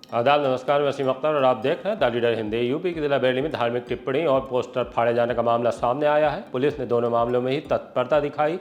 आदाब, नमस्कार। मैं वसीम अख्तर और आप देख रहे हैं द लीडर हिंदी। यूपी के जिला बरेली में धार्मिक टिप्पणी और पोस्टर फाड़े जाने का मामला सामने आया है। पुलिस ने दोनों मामलों में ही तत्परता दिखाई।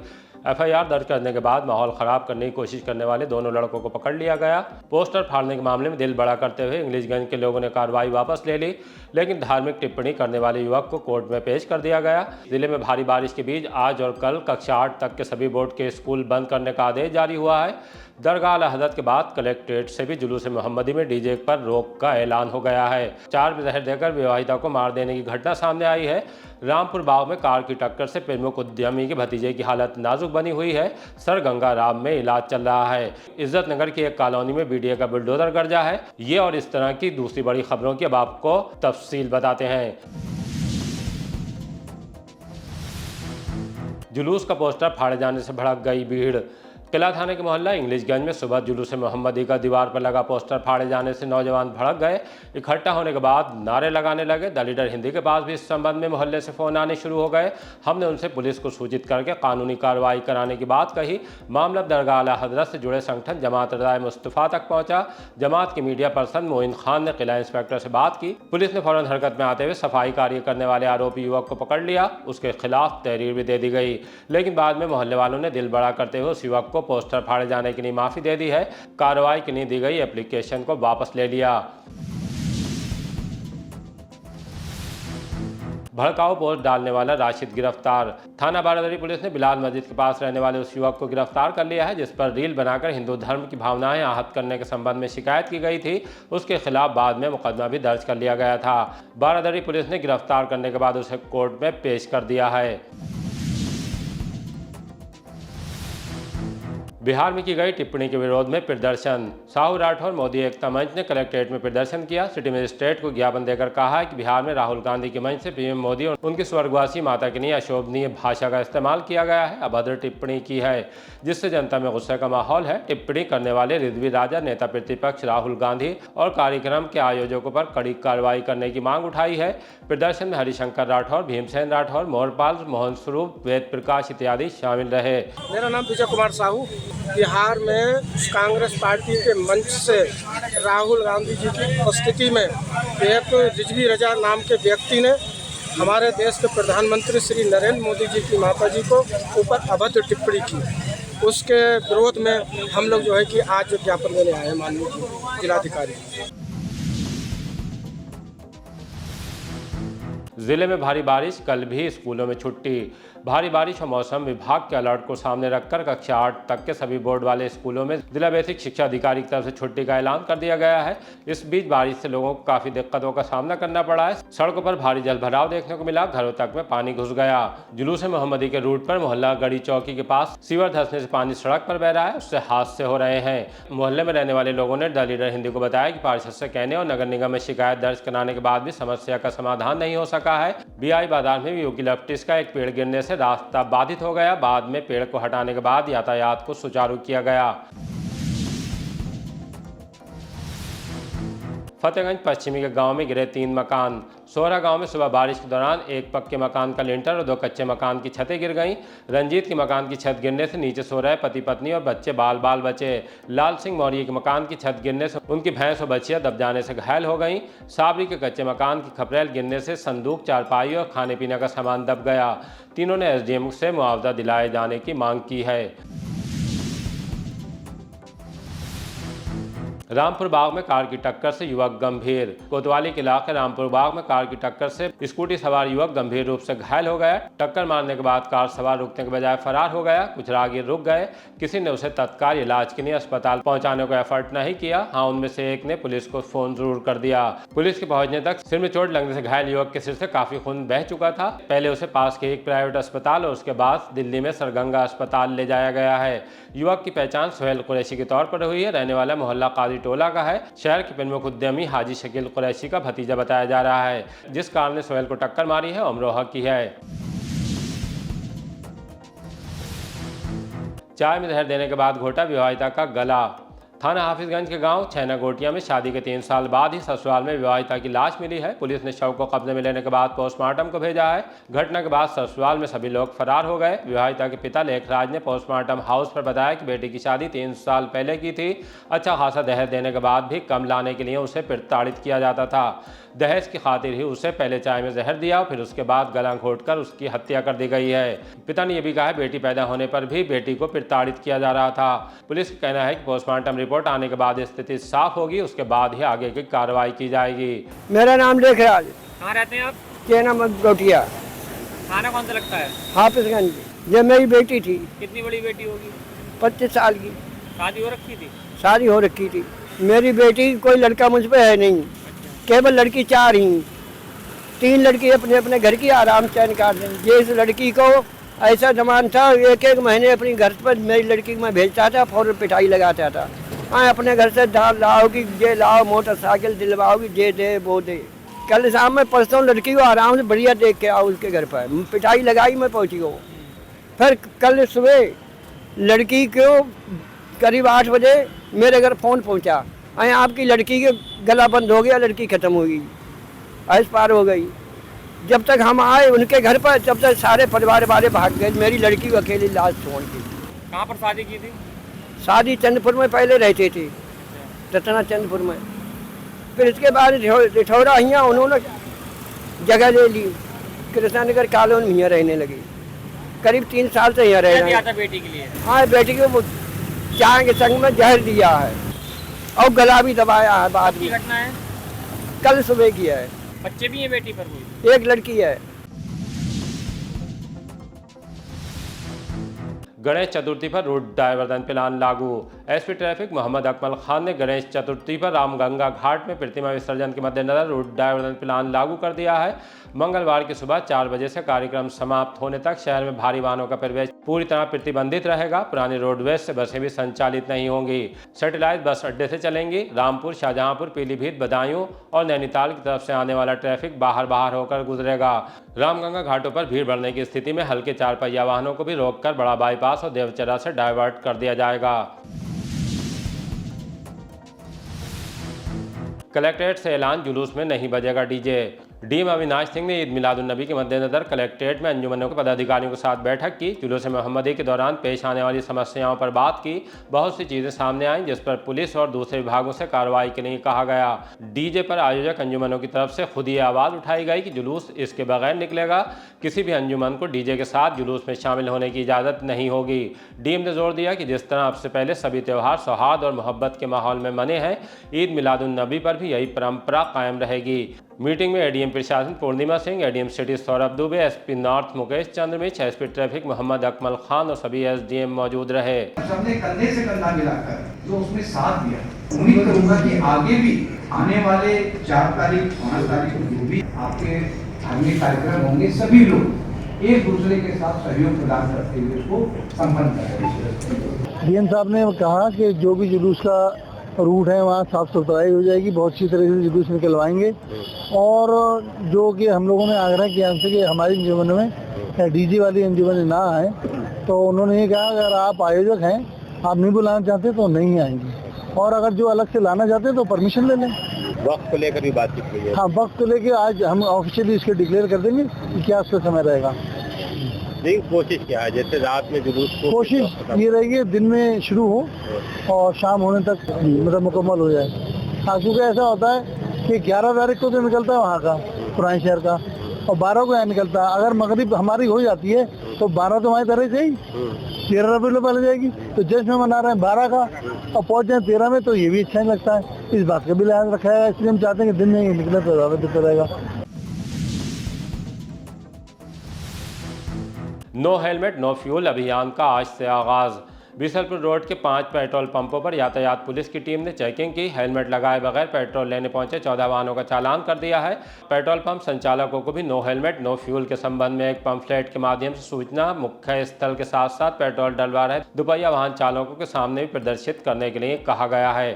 एफआईआर दर्ज करने के बाद माहौल खराब करने की कोशिश करने वाले दोनों लड़कों को पकड़ लिया गया। पोस्टर फाड़ने के मामले में दिल बड़ा करते हुए इंग्लिशगंज के लोगों ने कार्रवाई वापस ले ली, लेकिन धार्मिक टिप्पणी करने वाले युवक को कोर्ट में पेश कर दिया गया। जिले में भारी बारिश के बीच आज और कल कक्षा 8 तक के सभी बोर्ड के स्कूल बंद करने का आदेश जारी हुआ है। दरगाह अल हज़रत के बाद कलेक्ट्रेट से भी जुलूस मोहम्मदी में डीजे पर रोक का ऐलान हो गया है। 4 में जहर देकर विवाहिता को मार देने की घटना सामने आई है। रामपुर बाव में कार की टक्कर से प्रमुख उद्यमी के भतीजे की हालत नाजुक बनी हुई है। सर गंगा राम में इलाज चल रहा है। इज्जत नगर की एक कॉलोनी में बीडीए का बुलडोजर गर्जा है। ये और इस तरह की दूसरी बड़ी खबरों की अब आपको तफसील बताते हैं। जुलूस का पोस्टर फाड़े जाने से भड़क गई भीड़। किला थाने के मोहल्ला इंग्लिशगंज में सुबह जुलूस मोहम्मदी का दीवार पर लगा पोस्टर फाड़े जाने से नौजवान भड़क गए। इकट्ठा होने के बाद नारे लगाने लगे। द लीडर हिंदी के पास भी इस संबंध में मोहल्ले से फ़ोन आने शुरू हो गए। हमने उनसे पुलिस को सूचित करके कानूनी कार्रवाई कराने की बात कही। मामला दरगाह अल हज़रत से जुड़े संगठन जमात रज़ाए मुस्तफ़ा तक पहुंचा। जमात के मीडिया पर्सन मोइन खान ने किला इंस्पेक्टर से बात की। पुलिस ने फौरन हरकत में आते हुए सफाई कार्य करने वाले आरोपी युवक को पकड़ लिया। उसके खिलाफ तहरीर भी दे दी गई, लेकिन बाद में मोहल्ले वालों ने दिल बड़ा करते हुए उस युवक को पोस्टर फाड़े जाने के लिए माफ़ी दे दी है। कार्रवाई की नहीं दी गई एप्लीकेशन को वापस ले लिया। भड़काऊ पोस्ट डालने वाला राशिद गिरफ्तार। थाना बारादरी पुलिस ने बिलाल मस्जिद के पास रहने वाले उस युवक को गिरफ्तार कर लिया है जिस पर रील बनाकर हिंदू धर्म की भावनाएं आहत करने के संबंध में शिकायत की गई थी। उसके खिलाफ बाद में मुकदमा भी दर्ज कर लिया गया था। बारादरी पुलिस ने गिरफ्तार करने के बाद उसे कोर्ट में पेश कर दिया है। बिहार में की गई टिप्पणी के विरोध में प्रदर्शन। साहू राठौर मोदी एकता मंच ने कलेक्ट्रेट में प्रदर्शन किया। सिटी मजिस्ट्रेट को ज्ञापन देकर कहा है कि बिहार में राहुल गांधी के मंच से पीएम मोदी और उनकी स्वर्गवासी माता के लिए अशोभनीय भाषा का इस्तेमाल किया गया है, अभद्र टिप्पणी की है, जिससे जनता में गुस्से का माहौल है। टिप्पणी करने वाले रिजवी राजा, नेता प्रतिपक्ष राहुल गांधी और कार्यक्रम के आयोजकों पर कड़ी कार्रवाई करने की मांग उठाई है। प्रदर्शन में हरिशंकर राठौर, भीमसेन राठौर, मोहरपाल, मोहन स्वरूप, वेद प्रकाश इत्यादि शामिल रहे। मेरा नाम विजय कुमार साहू। बिहार में कांग्रेस पार्टी के मंच से राहुल गांधी जी की उपस्थिति में एक रिजवी रजा नाम के व्यक्ति ने हमारे देश के प्रधानमंत्री श्री नरेंद्र मोदी जी की माता जी को ऊपर अभद्र टिप्पणी की। उसके विरोध में हम लोग जो है कि आज ज्ञापन देने आए हैं माननीय जिलाधिकारी। जिले में भारी बारिश, कल भी स्कूलों में छुट्टी। भारी बारिश और मौसम विभाग के अलर्ट को सामने रखकर कक्षा 8 तक के सभी बोर्ड वाले स्कूलों में जिला बेसिक शिक्षा अधिकारी की तरफ से छुट्टी का ऐलान कर दिया गया है। इस बीच बारिश से लोगों को काफी दिक्कतों का सामना करना पड़ा है। सड़कों पर भारी जलभराव देखने को मिला, घरों तक में पानी घुस गया। जुलूस मोहम्मदी के रूट पर मोहल्ला गढ़ी चौकी के पास सीवर धंसने से पानी सड़क पर बह रहा है, उससे हादसे हो रहे हैं। मोहल्ले में रहने वाले लोगों ने द लीडर हिंदी को बताया कि पार्षद से कहने और नगर निगम में शिकायत दर्ज कराने के बाद भी समस्या का समाधान नहीं हो सका है। बीआई बाजार में भी यूकेलिप्टस का एक पेड़ गिरने से रास्ता बाधित हो गया। बाद में पेड़ को हटाने के बाद यातायात को सुचारू किया गया। फतेहगंज पश्चिमी के गांव में गिरे 3 मकान। सोहरा गांव में सुबह बारिश के दौरान एक पक्के मकान का लिंटर और 2 कच्चे मकान की छतें गिर गईं। रंजीत के मकान की छत गिरने से नीचे सो रहे पति पत्नी और बच्चे बाल बाल बचे। लाल सिंह मौर्य के मकान की छत गिरने से उनकी भैंस और बच्चियां दब जाने से घायल हो गईं। साबरी के कच्चे मकान की खपरेल गिरने से संदूक, चारपाई और खाने पीने का सामान दब गया। तीनों ने एसडीएम से मुआवजा दिलाए जाने की मांग की है। रामपुर बाग में कार की टक्कर से युवक गंभीर। कोतवाली के इलाके रामपुर बाग में कार की टक्कर से स्कूटी सवार युवक गंभीर रूप से घायल हो गया। टक्कर मारने के बाद कार सवार रुकने के बजाय फरार हो गया। कुछ राहगीर रुक गए, किसी ने उसे तत्काल इलाज के लिए अस्पताल पहुंचाने को एफर्ट नहीं किया। हाँ, उनमें से एक ने पुलिस को फोन जरूर कर दिया। पुलिस के पहुंचने तक सिर में चोट लगने से घायल युवक के सिर से काफी खून बह चुका था। पहले उसे पास के एक प्राइवेट अस्पताल और उसके बाद दिल्ली में सरगंगा अस्पताल ले जाया गया है। युवक की पहचान सोहेल कुरैशी के तौर पर हुई है। रहने वाला मोहल्ला काजी टोला का है। शहर के प्रमुख उद्यमी हाजी शकील कुरैशी का भतीजा बताया जा रहा है। जिस कार ने सोहेल को टक्कर मारी है अमरोहा की है। चाय में जहर देने के बाद घोटा विवाहिता का गला। थाना हाफिजगंज के गांव छैना गोटिया में शादी के 3 साल बाद ही ससुराल में विवाहिता की लाश मिली है। पुलिस ने शव को कब्जे में लेने के बाद पोस्टमार्टम को भेजा है। घटना के बाद ससुराल में सभी लोग फरार हो गए। विवाहिता के पिता लेखराज ने पोस्टमार्टम हाउस पर बताया कि बेटी की शादी 3 साल पहले की थी। अच्छा खासा दहेज देने के बाद भी कम लाने के लिए उसे प्रताड़ित किया जाता था। दहेज की खातिर ही उसे पहले चाय में जहर दिया, फिर उसके बाद गला घोंटकर उसकी हत्या कर दी गई है। पिता ने यह भी कहा है बेटी पैदा होने पर भी बेटी को प्रताड़ित किया जा रहा था। पुलिस का कहना है कि पोस्टमार्टम रिपोर्ट आने के बाद स्थिति साफ होगी, उसके बाद ही आगे की कार्रवाई की जाएगी। मेरा नाम लेखराज। कहाँ रहते हैं आप? चेना गोटिया। थाना कौन सा लगता है? हाफिजगंज। ये मेरी बेटी थी। कितनी बड़ी बेटी होगी? 25 साल की। शादी हो रखी थी? शादी हो रखी थी। मेरी बेटी कोई लड़का मुझ पे है नहीं, केवल लड़की 4 ही। 3 लड़की अपने अपने घर की आराम चैन काट दें। ये इस लड़की को ऐसा जमान था, एक महीने अपनी घर पर मेरी लड़की को मैं भेजता था, फौरन पिटाई लगाता था। हाँ, अपने घर से धार लाओगी, ये लाओ, मोटरसाइकिल दिलवाओगी, ये दे वो दे। कल शाम में परसों लड़की को आराम से बढ़िया देख के आओ उसके घर पर, पिटाई लगाई, मैं पहुँची गई। फिर कल सुबह लड़की को करीब 8 बजे मेरे घर फ़ोन पहुँचा, अरे आपकी लड़की के गला बंद हो गया, लड़की ख़त्म हो गई, ऐस पार हो गई। जब तक हम आए उनके घर पर, जब तक सारे परिवार वाले भाग गए, मेरी लड़की को अकेली लाश छोड़ दी। कहाँ पर शादी की थी? शादी चंदपुर में पहले रहते थे, रतना चंदपुर में। फिर इसके बाद रिठौरा यहाँ उन्होंने जगह ले ली, कृष्णा नगर कॉलोनी में यहाँ रहने लगे। करीब 3 साल से यहाँ रह रहे हैं। बेटी के लिए? हाँ, बेटी को चाय के संग में जहर दिया है और गला भी दबाया है। बाद में घटना है? कल सुबह की है। बच्चे भी हैं बेटी पर? कोई? एक लड़की है। गणेश चतुर्थी पर रूट डायवर्जन प्लान लागू। एसपी ट्रैफिक मोहम्मद अकमल खान ने गणेश चतुर्थी पर रामगंगा घाट में प्रतिमा विसर्जन के मद्देनजर रूट डायवर्जन प्लान लागू कर दिया है। मंगलवार की सुबह 4 बजे से कार्यक्रम समाप्त होने तक शहर में भारी वाहनों का प्रवेश पूरी तरह प्रतिबंधित रहेगा। पुरानी रोडवेज से बसें भी संचालित नहीं होंगी। सैटेलाइट बस अड्डे से चलेंगी। रामपुर, शाहजहांपुर, पीलीभीत, बदायूं और नैनीताल की तरफ से आने वाला ट्रैफिक बाहर होकर गुजरेगा। रामगंगा घाटों पर भीड़ बढ़ने की स्थिति में हल्के 4 पहिया वाहनों को भी रोककर बड़ा बाईपास और देवचरा से डायवर्ट कर दिया जाएगा। कलेक्ट्रेट से ऐलान, जुलूस में नहीं बजेगा डीजे। डीएम अविनाश सिंह ने ईद मिलादुन्नबी के मद्देनजर कलेक्ट्रेट में अंजुमनों के पदाधिकारियों के साथ बैठक की। जुलूस मोहम्मदी के दौरान पेश आने वाली समस्याओं पर बात की। बहुत सी चीज़ें सामने आईं जिस पर पुलिस और दूसरे विभागों से कार्रवाई के लिए कहा गया। डीजे पर आयोजक अंजुमनों की तरफ से खुद ये आवाज़ उठाई गई कि जुलूस इसके बगैर निकलेगा। किसी भी अंजुमन को डीजे के साथ जुलूस में शामिल होने की इजाज़त नहीं होगी। डीएम ने जोर दिया कि जिस तरह अब से पहले सभी त्यौहार सौहार्द और मोहब्बत के माहौल में मने हैं, ईद मिलादुन्नबी पर भी यही परंपरा कायम रहेगी। मीटिंग में एडीएम प्रशासन Purnima Singh, ADM city Saurabh Dubey, SP north Mukesh Chandra Mishra, SP traffic Mohammad Akmal Khan और सभी एसडीएम मौजूद रहे। सबने कंधे से कंधा मिलाकर जो उसमें साथ दिया, उम्मीद करूंगा कि आगे भी आने वाले 4 तारीख 5 तारीख को जो भी आपके धार्मिक कार्यक्रम होंगे, सभी लोग एक दूसरे के साथ सहयोग प्रदान करते हुए उसको संपन्न करेंगे। डीएम साहब ने कहा कि जो भी जुलूस का रूट है वहाँ साफ सुथराई हो जाएगी, बहुत अच्छी तरह से जुलूस निकलवाएंगे। और जो कि हम लोगों ने आग्रह किया हमसे कि हमारी अंजुमन में डीजे वाली अंजुमन ना आए, तो उन्होंने ये कहा अगर आप आयोजक हैं, आप नहीं बुलाना चाहते तो नहीं आएंगे, और अगर जो अलग से लाना चाहते तो परमिशन ले लें। वक्त को लेकर भी बातचीत हुई है? हाँ, वक्त को लेकर आज हम ऑफिशियली इसके डिक्लेयर कर देंगे कि क्या उसका समय रहेगा। कोशिश क्या है, जैसे रात में जुलूस को कोशिश ये रहेगी दिन में शुरू हो और शाम होने तक मतलब मुकम्मल हो जाए। हाँ, क्योंकि ऐसा होता है कि 11 तारीख को तो निकलता है वहाँ का पुराने शहर का, और 12 को यहाँ निकलता है। अगर मगरिब हमारी हो जाती है तो 12 तो हमारी तरह से ही 13 रबीउल अव्वल जाएगी, तो जश्न में मना रहे हैं 12 का और पहुँच जाए 13 में, तो ये भी अच्छा नहीं लगता है। इस बात का भी लिहाज रखा है, इसलिए हम चाहते हैं कि दिन में ही निकले तो ज़्यादा बेहतर रहेगा। नो हेलमेट नो फ्यूल अभियान का आज से आगाज। बिसलपुर रोड के 5 पेट्रोल पंपों पर यातायात पुलिस की टीम ने चेकिंग की। हेलमेट लगाए बगैर पेट्रोल लेने पहुंचे 14 वाहनों का चालान कर दिया है। पेट्रोल पंप संचालकों को भी नो हेलमेट नो फ्यूल के संबंध में एक पंफलेट के माध्यम से सूचना मुख्य स्थल के साथ साथ पेट्रोल डलवा रहे दुपहिया वाहन चालकों के सामने भी प्रदर्शित करने के लिए कहा गया है।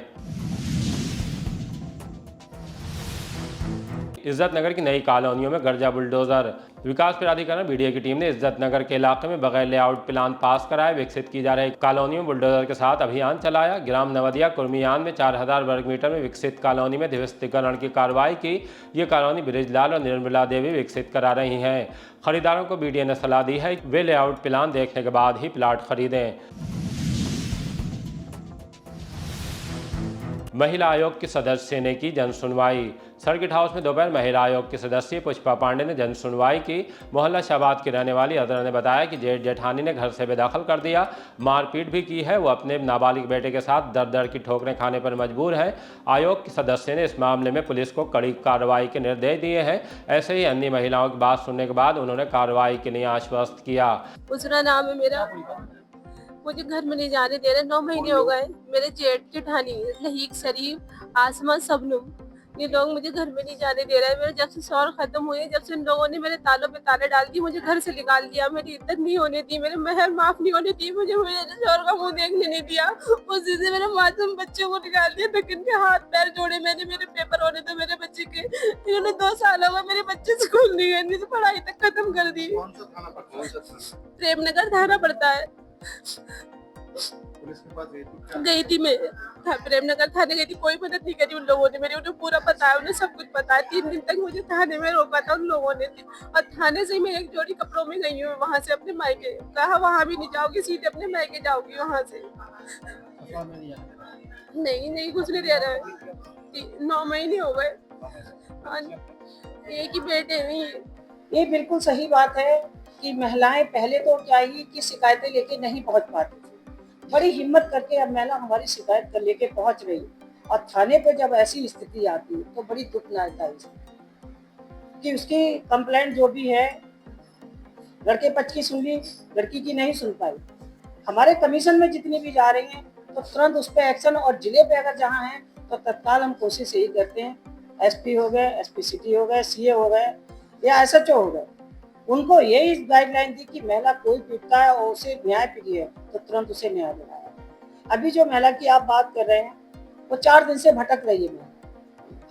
इज्जत नगर की नई कॉलोनियों में गर्जा बुलडोजर। विकास प्राधिकरण बीडीए की टीम ने इज्जत नगर के इलाके में बगैर लेआउट प्लान पास कराए विकसित की जा रही कॉलोनियों में बुलडोजर के साथ अभियान चलाया। ग्राम नवदिया कुर्मियान में 4000 वर्ग मीटर में विकसित कॉलोनी में ध्वस्तीकरण की कार्रवाई की। ये कॉलोनी बृजलाल और निर्मला देवी विकसित करा रही हैं। खरीदारों को बीडीए ने सलाह दी है वे लेआउट प्लान देखने के बाद ही प्लाट खरीदें। महिला आयोग के सदस्य ने की जन सुनवाई। सर्किट हाउस में दोपहर महिला आयोग की सदस्य पुष्पा पांडे ने जन सुनवाई की। मोहल्ला शाहबाद की रहने वाली अदरा ने बताया कि जेठ जेठानी ने घर से बेदखल कर दिया, मारपीट भी की है। वो अपने नाबालिग बेटे के साथ दर दर की ठोकरें खाने पर मजबूर है। आयोग के सदस्य ने इस मामले में पुलिस को कड़ी कार्रवाई के निर्देश दिए हैं। ऐसे ही अन्य महिलाओं की बात सुनने के बाद उन्होंने कार्रवाई के लिए आश्वस्त किया। उसरा नाम है मेरा, मुझे घर में नहीं जाने दे रहे। 9 महीने हो गए। मेरे जेठ जेठानी लहीक शरीफ आसमा सबनुम ये लोग मुझे घर में नहीं जाने दे रहे हैं। मेरे जब से शौहर खत्म हुए, जब से इन लोगों ने मेरे तालों पे ताले डाल दिए, मुझे घर से निकाल दिया, मेरी इज्जत नहीं होने दी, मेरे महर माफ नहीं होने दी, मुझे मेरे शौहर का मुंह देखने नहीं दिया। उसी से मेरे मासूम बच्चों को निकाल दिया। तक इनके हाथ पैर जोड़े मैंने, मेरे पेपर होने थे मेरे बच्चे के। इन्होंने 2 साल हो गए मेरे बच्चे स्कूल नहीं गए, मेरी पढ़ाई तक खत्म कर दी। प्रेमनगर थाना पड़ता है। गई थी मैं प्रेमनगर थाने गई थी, कोई मदद नहीं करी उन लोगों ने मेरी। उन्हें पूरा पता है, उन्हें सब कुछ पता है। 3 दिन तक मुझे थाने में रोका था उन लोगों ने। और थाने से मैं एक जोड़ी कपड़ों में गई हूँ, वहाँ से अपने मायके कहा वहाँ भी नहीं जाओगी, सीधे अपने मायके जाओगी वहाँ से। नहीं कुछ नहीं दे रहा है। 9 महीने हो गए। एक ही बेटे हैं। ये बिल्कुल सही बात है कि महिलाएं पहले तो क्या ही कि शिकायतें लेके नहीं पहुंच पाती थी। बड़ी हिम्मत करके अब महिला हमारी शिकायत कर लेके पहुंच रही, और थाने पे जब ऐसी स्थिति आती है तो बड़ी दुख लगता है कि उसकी कंप्लेंट जो भी है लड़के पक्ष की सुन ली, लड़की की नहीं सुन पाई। हमारे कमीशन में जितनी भी जा रही हैं तो तुरंत उस पर एक्शन, और जिले पे अगर जहाँ है तो तत्काल हम कोशिश यही करते हैं। एसपी हो गए, एसपी सिटी हो गए, सीए हो गए या एसएचओ हो गए, उनको यही गाइडलाइन दी कि महिला कोई पीटता है और उसे न्याय प्रिय है तो तुरंत उसे न्याय दिलाया। अभी जो महिला की आप बात कर रहे हैं वो 4 दिन से भटक रही है।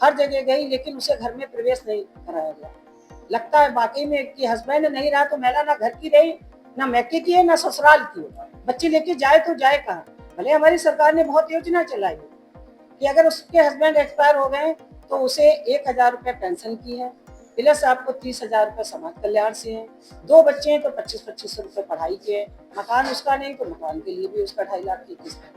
हर जगह गई लेकिन उसे घर में प्रवेश नहीं कराया गया। लगता है वाकई में कि हस्बैंड नहीं रहा तो महिला ना घर की रही, ना मैके की है, ना ससुराल की है। बच्चे लेके जाए तो जाए कहाँ। भले हमारी सरकार ने बहुत योजना चलाई है कि अगर उसके हस्बैंड एक्सपायर हो गए तो उसे 1000 रुपये पेंशन की है, प्लस आपको 30,000 रुपये समाज कल्याण से है। 2 बच्चे हैं तो 25-25 रुपये पढ़ाई के हैं। मकान उसका नहीं तो मकान के लिए भी उसका 2.5 लाख की किस्त है।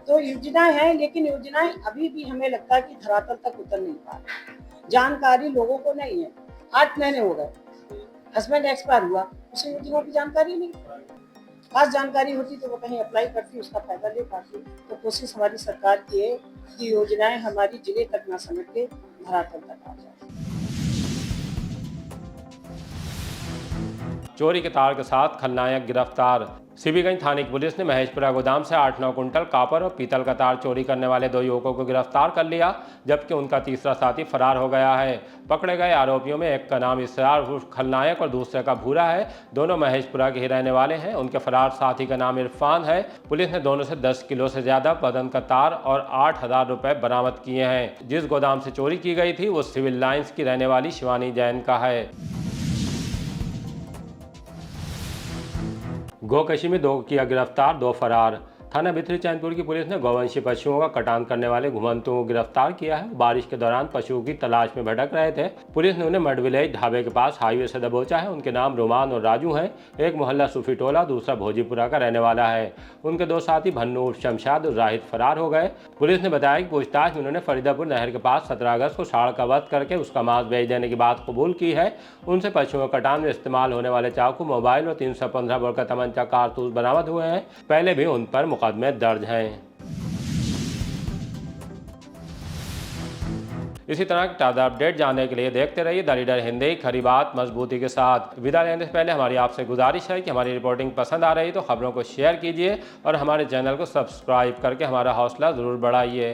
तो योजनाएं हैं, लेकिन योजनाएं अभी भी हमें लगता है कि धरातल तक उतर नहीं पा रही। जानकारी लोगों को नहीं है। 8 महीने हो गए, हस्बैंड एक्सपायर हुआ, उसे योजनाओं की जानकारी नहीं। खास जानकारी होती तो वो कहीं अप्लाई करती, उसका फायदा ले पाती। तो कोशिश हमारी सरकार की है कि योजनाएं हमारी जिले तक न समेट के धरातल तक आ जाए। चोरी के तार के साथ खलनायक गिरफ्तार। सिबीगंज थाने की पुलिस ने महेशपुरा गोदाम से 8-9 कुंटल कॉपर और पीतल का तार चोरी करने वाले 2 युवकों को गिरफ्तार कर लिया, जबकि उनका तीसरा साथी फरार हो गया है। पकड़े गए आरोपियों में एक का नाम इसरार खलनायक और दूसरे का भूरा है। दोनों महेशपुरा के ही रहने वाले हैं। उनके फरार साथी का नाम इरफान है। पुलिस ने दोनों से 10 किलो से ज्यादा वजन का तार और 8,000 रुपये बरामद किए हैं। जिस गोदाम से चोरी की गई थी वो सिविल लाइंस की रहने वाली शिवानी जैन का है। गोकशी में 2 किया गिरफ्तार, 2 फरार। थाना भित्री चैनपुर की पुलिस ने गौवंशी पशुओं का कटान करने वाले घुमंतुओं को गिरफ्तार किया है। बारिश के दौरान पशुओं की तलाश में भटक रहे थे। पुलिस ने उन्हें मड विलेज ढाबे के पास हाईवे से दबोचा है। उनके नाम रोमान और राजू हैं। एक मोहल्ला सूफी टोला, दूसरा भोजीपुरा का रहने वाला है। उनके 2 साथी भन्नू उर्फ शमशाद और राहिद फरार हो गए। पुलिस ने बताया कि पूछताछ में उन्होंने फरीदापुर नहर के पास 17 अगस्त को साड़ का वध करके उसका मांस बेच देने की बात कबूल की है। उनसे पशुओं के कटान में इस्तेमाल होने वाले चाकू, मोबाइल और 315 बोर का तमंचा, कारतूस बरामद हुए हैं। पहले भी उन पर मुकदमे दर्ज हैं। इसी तरह के ताज़ा अपडेट जानने के लिए देखते रहिए द लीडर हिंदी, खरी बात मजबूती के साथ। विदा लेने से पहले हमारी आपसे गुजारिश है कि हमारी रिपोर्टिंग पसंद आ रही तो खबरों को शेयर कीजिए और हमारे चैनल को सब्सक्राइब करके हमारा हौसला ज़रूर बढ़ाइए।